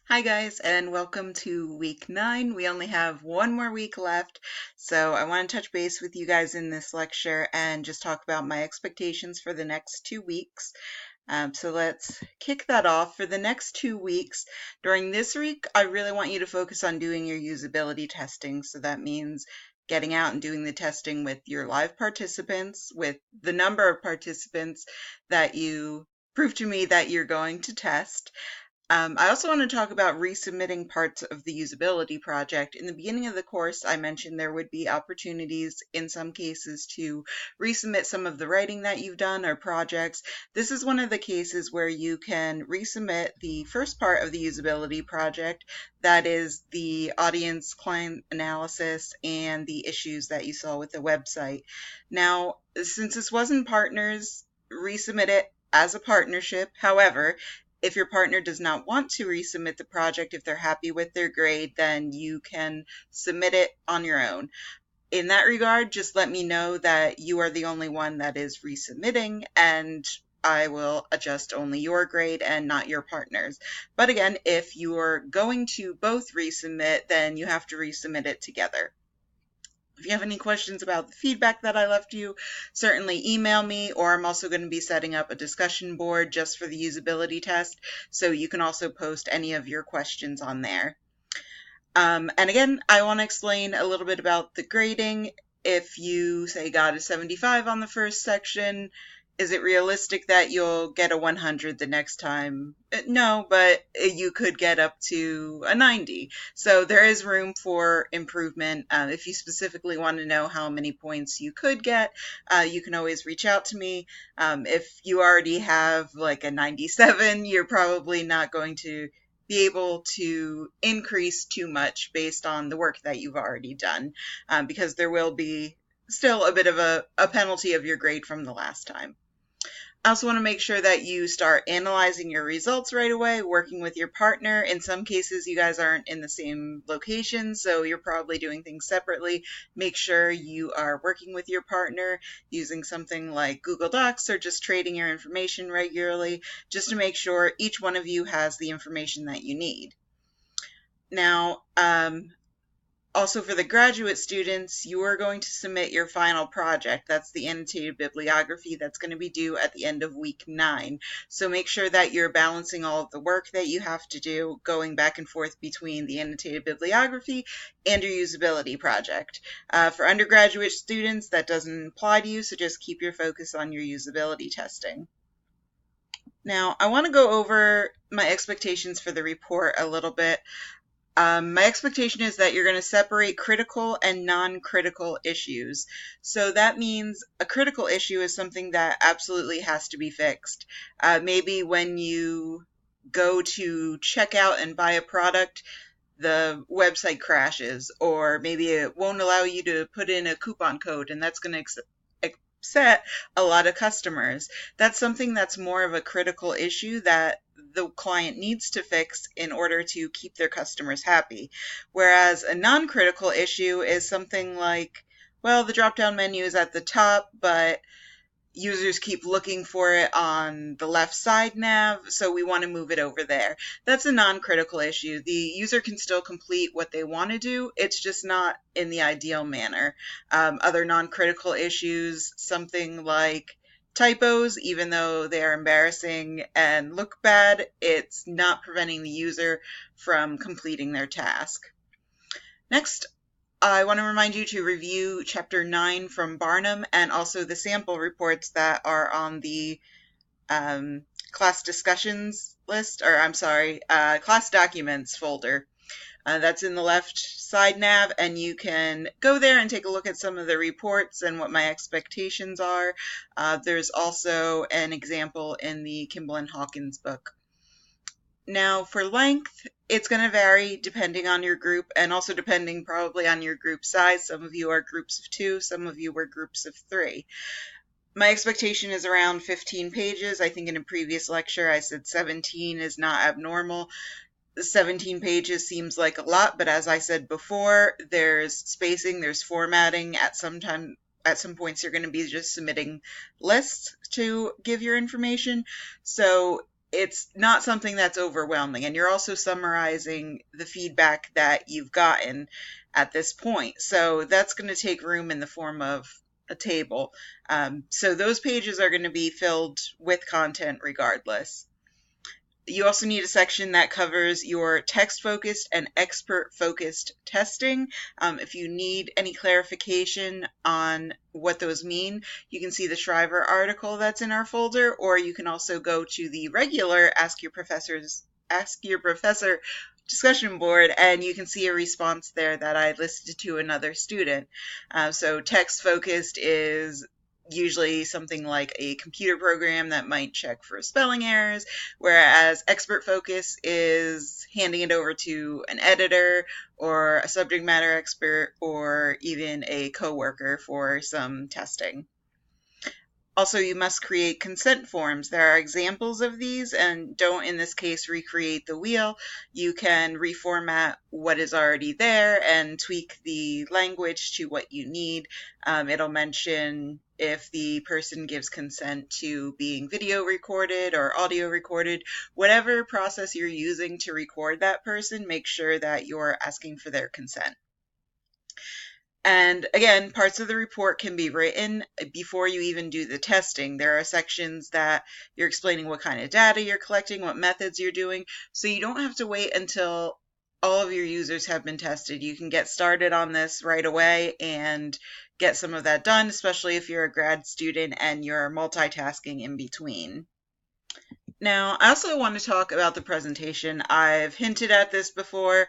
Hi guys, and welcome to week 9. We only have one more week left, so I want to touch base with you guys in this lecture and just talk about my expectations for the next 2 weeks. So let's kick that off. For the next 2 weeks, during this week, I really want you to focus on doing your usability testing. So that means getting out and doing the testing with your live participants, with the number of participants that you prove to me that you're going to test. I also want to talk about resubmitting parts of the usability project. In the beginning of the course, I mentioned there would be opportunities in some cases to resubmit some of the writing that you've done or projects. This is one of the cases where you can resubmit the first part of the usability project, that is the audience client analysis and the issues that you saw with the website. Now, since this wasn't partners, resubmit it as a partnership. However, if your partner does not want to resubmit the project, if they're happy with their grade, then you can submit it on your own. In that regard, just let me know that you are the only one that is resubmitting, and I will adjust only your grade and not your partner's. But again, if you're going to both resubmit, then you have to resubmit it together. If you have any questions about the feedback that I left you, certainly email me, or I'm also going to be setting up a discussion board just for the usability test, so you can also post any of your questions on there. And again, I want to explain a little bit about the grading. If you say got a 75 on the first section, is it realistic that you'll get a 100 the next time? No, but you could get up to a 90. So there is room for improvement. If you specifically want to know how many points you could get, you can always reach out to me. If you already have like a 97, you're probably not going to be able to increase too much based on the work that you've already done, because there will be still a bit of a penalty of your grade from the last time. I also want to make sure that you start analyzing your results right away, working with your partner. In some cases, you guys aren't in the same location, so you're probably doing things separately. Make sure you are working with your partner using something like Google Docs or just trading your information regularly, just to make sure each one of you has the information that you need. Now, also, for the graduate students, you are going to submit your final project. That's the annotated bibliography that's going to be due at the end of week 9. So make sure that you're balancing all of the work that you have to do, going back and forth between the annotated bibliography and your usability project. For undergraduate students, that doesn't apply to you, so just keep your focus on your usability testing. Now, I want to go over my expectations for the report a little bit. My expectation is that you're going to separate critical and non-critical issues. So that means a critical issue is something that absolutely has to be fixed. Maybe when you go to check out and buy a product, the website crashes, or maybe it won't allow you to put in a coupon code, and that's going to upset a lot of customers. That's something that's more of a critical issue that the client needs to fix in order to keep their customers happy. Whereas a non-critical issue is something like, well, the drop-down menu is at the top, but users keep looking for it on the left side nav, so we want to move it over there. That's a non-critical issue. The user can still complete what they want to do, it's just not in the ideal manner. Other non-critical issues, something like typos, even though they are embarrassing and look bad, it's not preventing the user from completing their task. Next, I want to remind you to review Chapter 9 from Barnum and also the sample reports that are on the class discussions list, or I'm sorry, class documents folder. That's in the left side nav, and you can go there and take a look at some of the reports and what my expectations are. There's also an example in the Kimball and Hawkins book. Now, for length, it's going to vary depending on your group and also depending probably on your group size. Some of you are groups of 2, some of you were groups of 3. My expectation is around 15 pages. I think in a previous lecture I said 17 is not abnormal. 17 pages seems like a lot, but as I said before, there's spacing, there's formatting. At some points you're going to be just submitting lists to give your information. So it's not something that's overwhelming. And you're also summarizing the feedback that you've gotten at this point. So that's going to take room in the form of a table. So those pages are going to be filled with content regardless. You also need a section that covers your text-focused and expert-focused testing. If you need any clarification on what those mean, you can see the Shriver article that's in our folder, or you can also go to the regular Ask Your Professor discussion board, and you can see a response there that I listed to another student. So text-focused is usually something like a computer program that might check for spelling errors, whereas expert focus is handing it over to an editor or a subject matter expert or even a coworker for some testing. Also, you must create consent forms. There are examples of these, and don't in this case recreate the wheel. You can reformat what is already there and tweak the language to what you need. It'll mention if the person gives consent to being video recorded or audio recorded. Whatever process you're using to record that person, make sure that you're asking for their consent. And again, parts of the report can be written before you even do the testing. There are sections that you're explaining what kind of data you're collecting, what methods you're doing, so you don't have to wait until all of your users have been tested. You can get started on this right away and get some of that done, especially if you're a grad student and you're multitasking in between. Now, I also want to talk about the presentation. I've hinted at this before,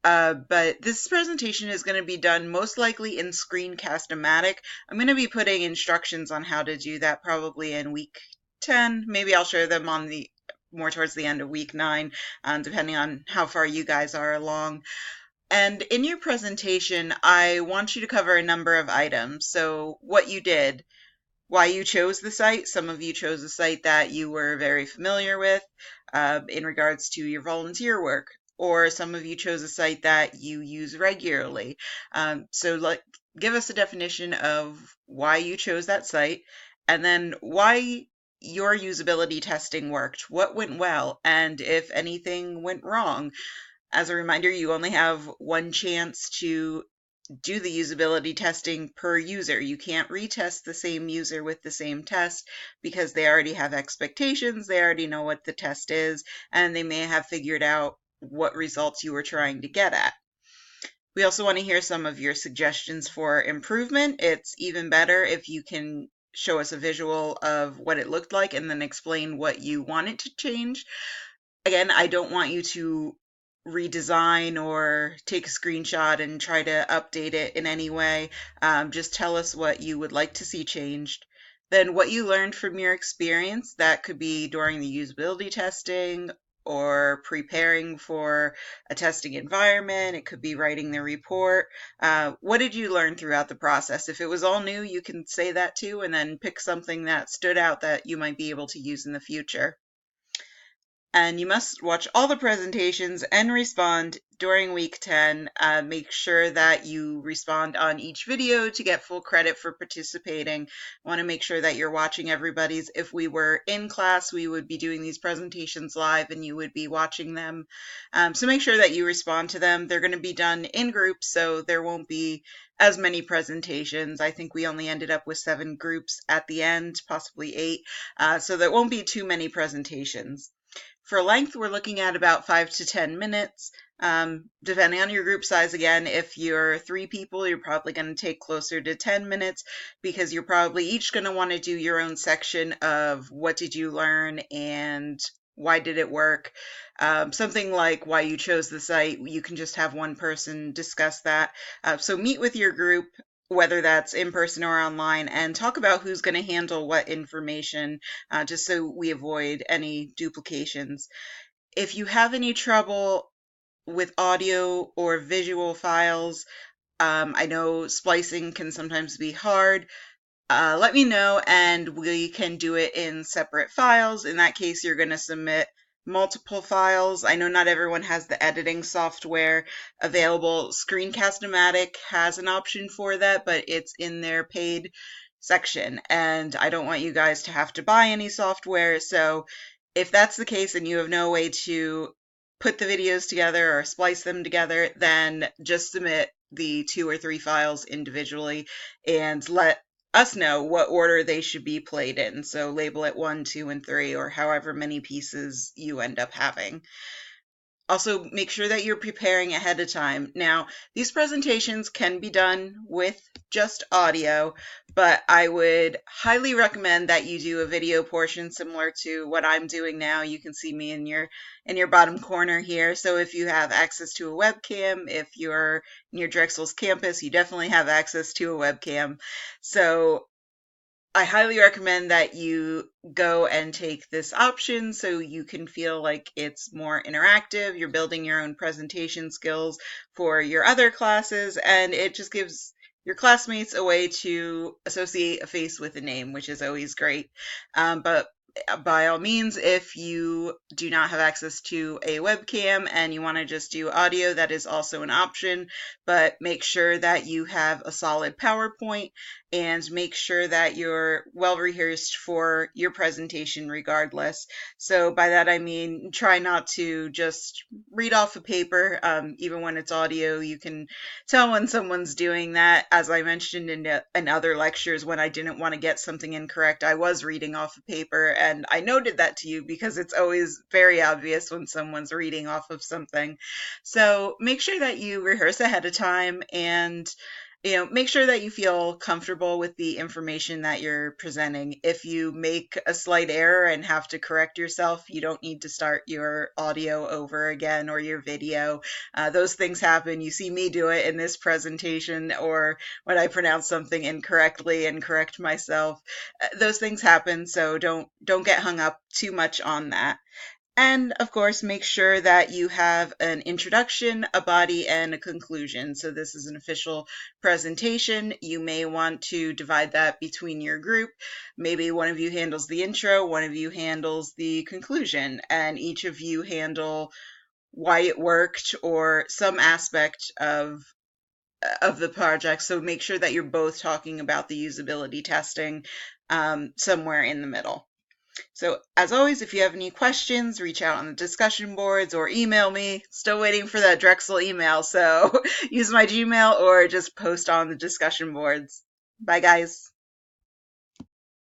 but this presentation is going to be done most likely in Screencast-O-Matic. I'm going to be putting instructions on how to do that probably in week 10. Maybe I'll share them on the more towards the end of week 9, depending on how far you guys are along. And in your presentation, I want you to cover a number of items. So what you did, why you chose the site. Some of you chose a site that you were very familiar with in regards to your volunteer work, or some of you chose a site that you use regularly. So give us a definition of why you chose that site, and then why your usability testing worked, what went well, and if anything went wrong. As a reminder, you only have one chance to do the usability testing per user. You can't retest the same user with the same test because they already have expectations, they already know what the test is, and they may have figured out what results you were trying to get at. We also want to hear some of your suggestions for improvement. It's even better if you can show us a visual of what it looked like and then explain what you want it to change. Again, I don't want you to redesign or take a screenshot and try to update it in any way. Just tell us what you would like to see changed. Then what you learned from your experience, that could be during the usability testing or preparing for a testing environment. It could be writing the report. What did you learn throughout the process? If it was all new, you can say that too, and then pick something that stood out that you might be able to use in the future. And you must watch all the presentations and respond during week 10. Make sure that you respond on each video to get full credit for participating. I want to make sure that you're watching everybody's. If we were in class, we would be doing these presentations live and you would be watching them. So make sure that you respond to them. They're going to be done in groups, so there won't be as many presentations. I think we only ended up with 7 groups at the end, possibly 8. So there won't be too many presentations. For length, we're looking at about 5 to 10 minutes. Depending on your group size, again, if you're 3 people, you're probably going to take closer to 10 minutes because you're probably each going to want to do your own section of what did you learn and why did it work. Something like why you chose the site, you can just have one person discuss that. So meet with your group, whether that's in person or online, and talk about who's going to handle what information, just so we avoid any duplications. If you have any trouble with audio or visual files, I know splicing can sometimes be hard. Let me know and we can do it in separate files. In that case, you're going to submit multiple files. I know not everyone has the editing software available. Screencast-O-Matic has an option for that, but it's in their paid section, and I don't want you guys to have to buy any software. So If that's the case and you have no way to put the videos together or splice them together, then just submit the 2 or 3 files individually and let us know what order they should be played in. So label it 1, 2, and 3, or however many pieces you end up having. Also, make sure that you're preparing ahead of time. Now, these presentations can be done with just audio, but I would highly recommend that you do a video portion similar to what I'm doing now. You can see me in your bottom corner here. So if you have access to a webcam, if you're near Drexel's campus, you definitely have access to a webcam. So I highly recommend that you go and take this option so you can feel like it's more interactive. You're building your own presentation skills for your other classes, and it just gives your classmates a way to associate a face with a name, which is always great. But by all means, if you do not have access to a webcam and you want to just do audio, that is also an option, but make sure that you have a solid PowerPoint and make sure that you're well rehearsed for your presentation regardless. So by that I mean try not to just read off a paper. Even when it's audio, you can tell when someone's doing that. As I mentioned in other lectures, when I didn't want to get something incorrect, I was reading off a paper, and I noted that to you because it's always very obvious when someone's reading off of something. So make sure that you rehearse ahead of time and make sure that you feel comfortable with the information that you're presenting. If you make a slight error and have to correct yourself, you don't need to start your audio over again or your video. Those things happen. You see me do it in this presentation, or when I pronounce something incorrectly and correct myself. Those things happen, so don't get hung up too much on that. And of course, make sure that you have an introduction, a body, and a conclusion. So this is an official presentation. You may want to divide that between your group. Maybe one of you handles the intro, one of you handles the conclusion, and each of you handle why it worked or some aspect of the project. So make sure that you're both talking about the usability testing somewhere in the middle. So, as always, if you have any questions, reach out on the discussion boards or email me. Still waiting for that Drexel email, so use my Gmail or just post on the discussion boards. Bye, guys.